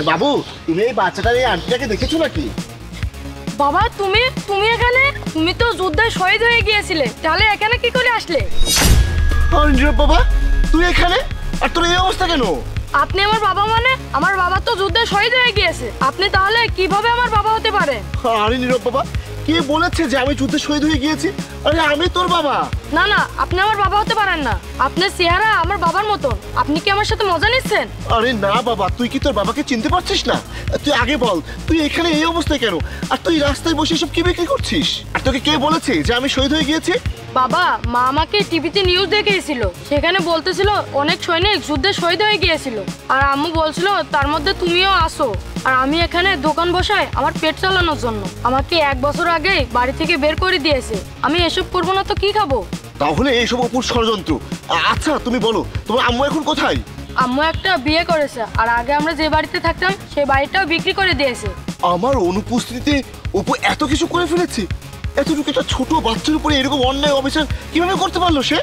বাবু, তুমি এই বাচ্চাটার এই আন্টিটাকে দেখেছো নাকি? বাবা তুমি তুমি এখানে? তুমি তো যুদ্ধে শহীদ হয়ে গিয়েছিলে, তাহলে এখানে কি করে আসলে? নীরব বাবা, তুই এখানে? আর তোর এই অবস্থা কেন? আপনি আমার বাবা মানে? আমার বাবা তো যুদ্ধে শহীদ হয়ে গিয়েছে, আপনি তাহলে কিভাবে আমার বাবা হতে পারে? আরে নীরব বাবা, কে বলেছে যে আমি যুদ্ধে শহীদ হয়ে গিয়েছি? আরে আমি তোর বাবা। না না, আপনি আমার বাবা হতে পারেন না। আপনার চেহারা আমার বাবার মতন। আপনি কি আমার সাথে মজা নিচ্ছেন? আরে না বাবা, তুই কি তোর বাবাকে চিনতে পারছিস না? তুই আগে বল, তুই এখানে এই অবস্থায় কেন? আর তুই রাস্তায় বসে সব কি বিক্রি করছিস? আর তোকে কে বলেছে যে আমি শহীদ হয়ে গিয়েছি? বাবা, মা আমাকে টিভিতে নিউজ দেখিয়েছিল, সেখানে বলতেছিল অনেক সৈনিক যুদ্ধে শহীদ হয়ে গিয়েছিল। আর আম্মু বলছিল তার মধ্যে তুমিও আসো। আর আমি এখানে দোকান বসাই আমার পেট চালানোর জন্য। আমাকে 1 বছর আগে বাড়ি থেকে বের করে দিয়েছে। আমি এসব করবো না তো কি খাবো? তাহলে এইসব অপুর ষড়যন্ত্র। আচ্ছা তুমি বলো, তোমার আম্মু এখন কোথায়? আম্মু একটা বিয়ে করেছে, আর আগে আমরা যে বাড়িতে থাকতাম সেই বাড়িটাও বিক্রি করে দিয়েছে। আমার অনুপস্থিতিতে অপু এত কিছু করে ফেলেছে? এতটুকু একটা ছোট বাচ্চার উপরে এরকম অন্যায় অবিচার কিভাবে করতে পারলো সে?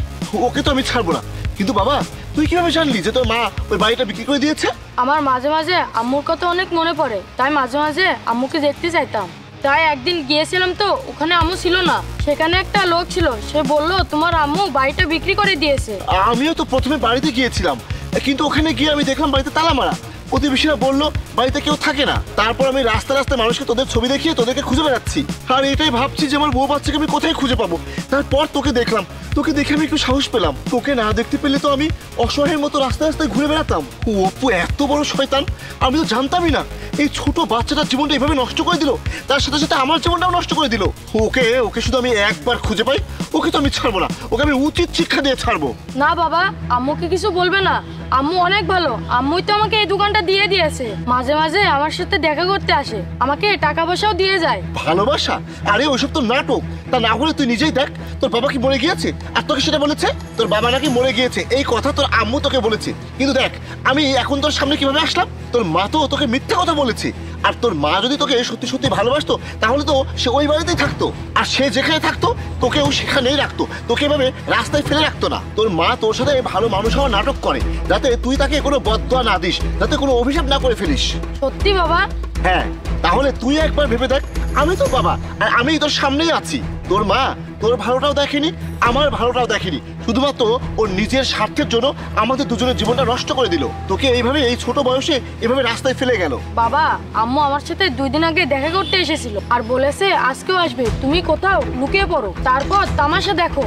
ওকে তো আমি ছাড়বো না। কিন্তু বাবা, তুই কিভাবে জানলি যে তোর মা ওই বাড়িটা বিক্রি করে দিয়েছে? আমার মাঝে মাঝে আম্মুর কথা অনেক মনে পড়ে, তাই মাঝে মাঝে আম্মুকে দেখতে চাইতাম। তাই একদিন গিয়েছিলাম, তো ওখানে আম্মু ছিল না। সেখানে একটা লোক ছিল, সে বলল তোমার আম্মু বাড়িটা বিক্রি করে দিয়েছে। আমিও তো প্রথমে বাড়িতে গিয়েছিলাম, কিন্তু ওখানে গিয়ে আমি দেখলাম বাড়িতে তালা মারা। প্রতিবেশীরা বললো বাড়িতে কেউ থাকে না। তারপর আমি রাস্তায় রাস্তায় মানুষকে তোদের ছবি দেখিয়ে তোদেরকে খুঁজে বেড়াচ্ছি। আর এটাই ভাবছি যে আমার বউ বাচ্চাকে আমি কোথায় খুঁজে পাবো। তারপর তোকে দেখলাম, তোকে দেখে আমি একটু সাহস পেলাম। তোকে না দেখতে পেলে তো আমি অসহায়ের মতো রাস্তায় রাস্তায় ঘুরে বেড়াতাম। ও অপু এত বড় শয়তান, আমি তো জানতামই না। এই ছোট বাচ্চাটার জীবনটা এভাবে নষ্ট করে দিল, তার সাথে সাথে আমার জীবনটাও নষ্ট করে দিল। ওকে ওকে শুধু আমি একবার খুঁজে পাই, ওকে তো আমি ছাড়বো না। ওকে আমি উচিত শিক্ষা দিয়ে ছাড়বো। না বাবা, আম্মুকে কিছু বলবে না। আম্মু অনেক ভালো, আম্মুই তো আমাকে এই দোকানটা দিয়ে দিয়েছে। মাঝে মাঝে আমার সাথে দেখা করতে আসে, আমাকে টাকা পয়সাও দিয়ে যায়। ভালোবাসা? আরে ওইসব তো নাটক। তা না হলে তুই নিজেই দেখ, তোর বাবা কি মরে গিয়েছে আর তোকে সেটা বলেছে? তোর বাবা নাকি মরে গিয়েছে এই কথা তোর আম্মু তোকে বলেছে। কিন্তু দেখ আমি এখন তোর সামনে কিভাবে আসলাম। তোর মা তো তোকে মিথ্যা কথা বলেছে। আর তোর মা যদি তোকে সত্যি সত্যি ভালোবাসতো তাহলে তো সে ওই বাড়িতেই থাকতো। আর সে যেখানে থাকতো তোকেও সেখানেই রাখতো, তোকে এভাবে রাস্তায় ফেলে রাখতো না। তোর মা তোর সাথে ভালো মানুষ হওয়ার নাটক করে, যাতে তুই তাকে কোনো বদদোয়া না দিস, যাতে কোনো অভিশাপ না করে ফেলিস। সত্যি বাবা? হ্যাঁ, তাহলে তুই একবার ভেবে দেখ, আমি তো বাবা আর আমি তোর সামনেই আছি। তোর মা তোর ভালোটাও দেখেনি, আমার ভালোটাও দেখেনি, শুধুমাত্র ওর নিজের স্বার্থের জন্য আমাদের দুজনের জীবনটা নষ্ট করে দিল। তোকে এইভাবে এই ছোট বয়সে এভাবে রাস্তায় ফেলে গেল। বাবা, আম্মু আমার সাথে 2 দিন আগে দেখা করতে এসেছিল আর বলেছে আজকেও আসবে। তুমি কোথাও লুকিয়ে পড়ো, তারপর তামাশা দেখো।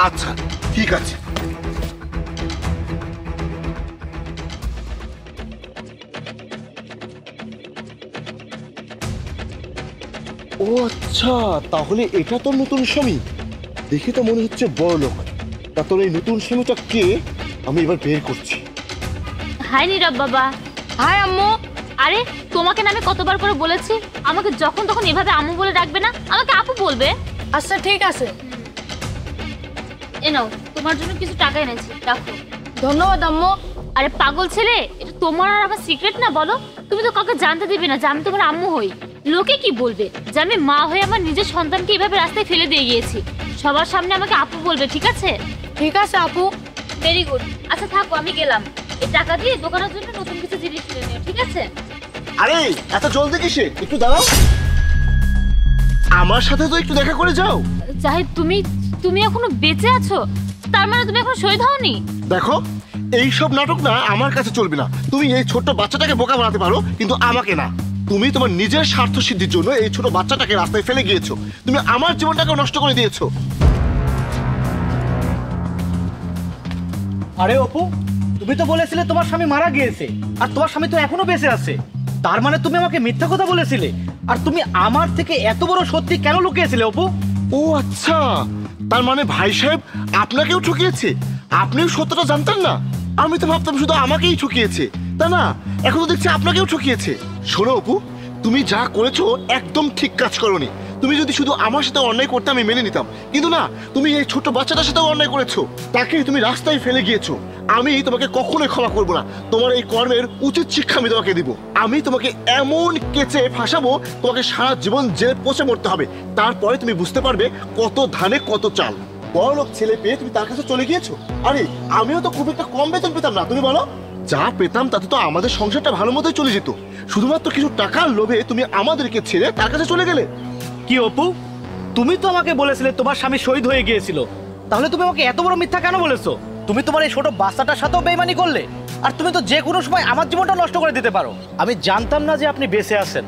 আচ্ছা ঠিক আছে। ও আচ্ছা, তাহলে এটা তোর নতুন স্বামী। দেখে তো মনে হচ্ছে বড় লোক। তা তোর এই নতুন স্বামীটা কে? আমি এবার বের করছি। হাই নীরব বাবা। হাই আম্মু। আরে তোমাকে না আমি কতবার করে বলেছি আমাকে যখন তখন এভাবে আম্মু বলে ডাকবে না, আমাকে আপু বলবে। আচ্ছা ঠিক আছে। এ নাও, তোমার জন্য কিছু টাকা এনেছি, রাখো। ধন্যবাদ আম্মু। আরে পাগল ছেলে, এটা তোমার আর আমার সিক্রেট না বলো? তুমি তো কাউকে জানতে দিবে না যে আমি তোমার আম্মু হই। লোকে কি বলবে যে আমি মা হয়ে আমার নিজের সন্তানকে এইভাবে রাস্তায় ফেলে দিয়ে গিয়েছি? সবার সামনে আমাকে আপু বলবে, ঠিক আছে? ঠিক আছে আপু। Very good. আচ্ছা থাকো, আমি গেলাম। এই টাকা দিয়ে দোকানের জন্য নতুন কিছু জিনিস কিনে নিও, ঠিক আছে? আরে এত জলদি কিসে? একটু দাঁড়াও, আমার সাথে তো একটু দেখা করে যাও। জাহিদ, তুমি এখনো বেঁচে আছো? তার মানে তুমি এখন শহীদ হওনি? দেখো, এইসব নাটক না আমার কাছে চলবে না। তুমি এই ছোট্ট বাচ্চাটাকে বোকা বানাতে পারো, কিন্তু আমাকে না। তুমি তোমার নিজের স্বার্থ সিদ্ধির জন্য এই ছোট বাচ্চাটাকে রাস্তায় ফেলে গিয়েছো। তুমি আমার জীবনটাকে নষ্ট করে দিয়েছো। আরে অপু, তুমি তো বলেছিলে তোমার স্বামী মারা গিয়েছে, আর তোমার স্বামী তো এখনো বেঁচে আছে। তার মানে তুমি আমাকে মিথ্যা কথা বলেছিলে। আর তুমি আমার থেকে এত বড় সত্যি কেন লুকিয়েছিলে অপু? ও আচ্ছা, তার মানে ভাই সাহেব আপনাকেও ঠকিয়েছে। আপনিও সত্যটা জানতেন না? আমি তো ভাবতাম শুধু আমাকেই ঠকিয়েছে। তা না, এখন তো দেখছি আপনাকেও ঠকিয়েছে। শোনো অপু, তুমি যা করেছো একদম ঠিক কাজ করোনি। তুমি যদি শুধু আমার সাথে অন্যায় করতে আমি মেনে নিতাম, কিন্তু না, তুমি এই ছোট বাচ্চাটার সাথেও অন্যায় করেছো। তাকে তুমি রাস্তায় ফেলে গিয়েছো। আমি তোমাকে কখনোই ক্ষমা করবো না। তোমার এই কর্মের উচিত শিক্ষা আমি তোমাকে দিব। আমি তোমাকে এমন কেচে ফাঁসাবো, তোমাকে সারা জীবন জেলে পচে মরতে হবে। তারপরে তুমি বুঝতে পারবে কত ধানে কত চাল। বড়লোক ছেলে পেয়ে তুমি তার কাছে চলে গিয়েছো। আরে আমিও তো খুব একটা কম বেতন পেতাম না, তুমি বলো। যা পেতাম তাতে তো আমাদের সংসারটা ভালো মতোই চলে যেত। শুধুমাত্র কিছু টাকার লোভে তুমি আমাদেরকে ছেড়ে তার কাছে চলে গেলে। কি অপু, তুমি তো আমাকে বলেছিলে তোমার স্বামী শহীদ হয়ে গিয়েছিল, তাহলে তুমি আমাকে এত বড় মিথ্যা কেন বলেছো? তুমি তোমার এই ছোট বাচ্চাটার সাথেও বেইমানি করলে, আর তুমি তো যে কোনো সময় আমার জীবনটা নষ্ট করে দিতে পারো। আমি জানতাম না যে আপনি বেঁচে আছেন।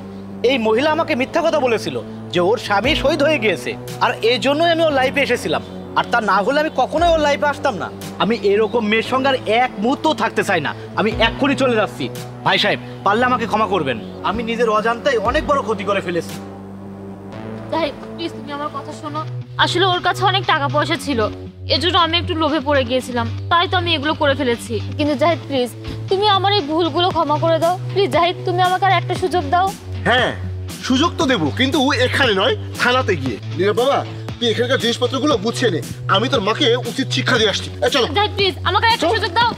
এই মহিলা আমাকে মিথ্যা কথা বলেছিল যে ওর স্বামী শহীদ হয়ে গিয়েছে, আর এই জন্যই আমি ওর লাইফে এসেছিলাম। আর তা না হলে আমি কখনোই ওর লাইফে আসতাম না। আমি এরকম মেয়ের সঙ্গে আর এক মুহূর্তও থাকতে চাই না। আমি এক্ষুনি চলে যাচ্ছি। ভাই সাহেব, পারলে আমাকে ক্ষমা করবেন, আমি নিজের অজান্তেই অনেক বড় ক্ষতি করে ফেলেছি। জাহিদ প্লিজ তুমি আমার কথা শোনো। আসলে ওর কাছে অনেক টাকা পয়সা ছিল, এজন্য আমি একটু লোভে পড়ে গিয়েছিলাম, তাই তো আমি এগুলো করে ফেলেছি। কিন্তু জাহিদ প্লিজ তুমি আমার এই ভুলগুলো ক্ষমা করে দাও। প্লিজ জাহিদ, তুমি আমাকে আর একটা সুযোগ দাও। হ্যাঁ, সুযোগ তো দেবো, কিন্তু এখানে নয়, থানাতে গিয়ে। নীরব বাবা, তুই এখানকার জিনিসপত্রগুলো গুছিয়ে নে, আমি তোর মাকে উচিত শিক্ষা দিয়ে আসছি। চলো। জাহিদ প্লিজ আমাকে আর একটা সুযোগ দাও।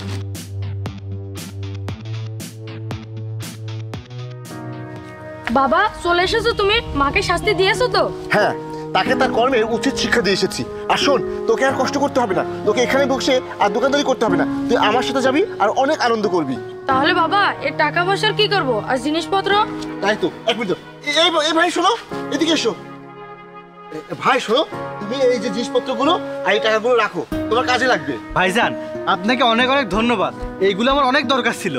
বাবা চলে এসেছো তুমি? মাকে শাস্তি দিয়েছো তো? হ্যাঁ, তাকে তার কর্মের উচিত শিক্ষা দিয়ে এসেছি। আর শোন, তোকে আর কষ্ট করতে হবে না, তোকে এখানে বসে আর দোকানদারি করতে হবে না। তুই আমার সাথে যাবি আর অনেক আনন্দ করবি। তাহলে বাবা এর টাকা পয়সার কি করব, আর জিনিসপত্র? তাই তো, এক মিনিট। এই ভাই শোনো, এদিকে এসো। ভাই শোনো, তুমি এই যে জিনিসপত্রগুলো আর এই টাকাগুলো রাখো, তোমার কাজে লাগবে। ভাইজান, আপনাকে অনেক অনেক ধন্যবাদ, এইগুলো আমার অনেক দরকার ছিল।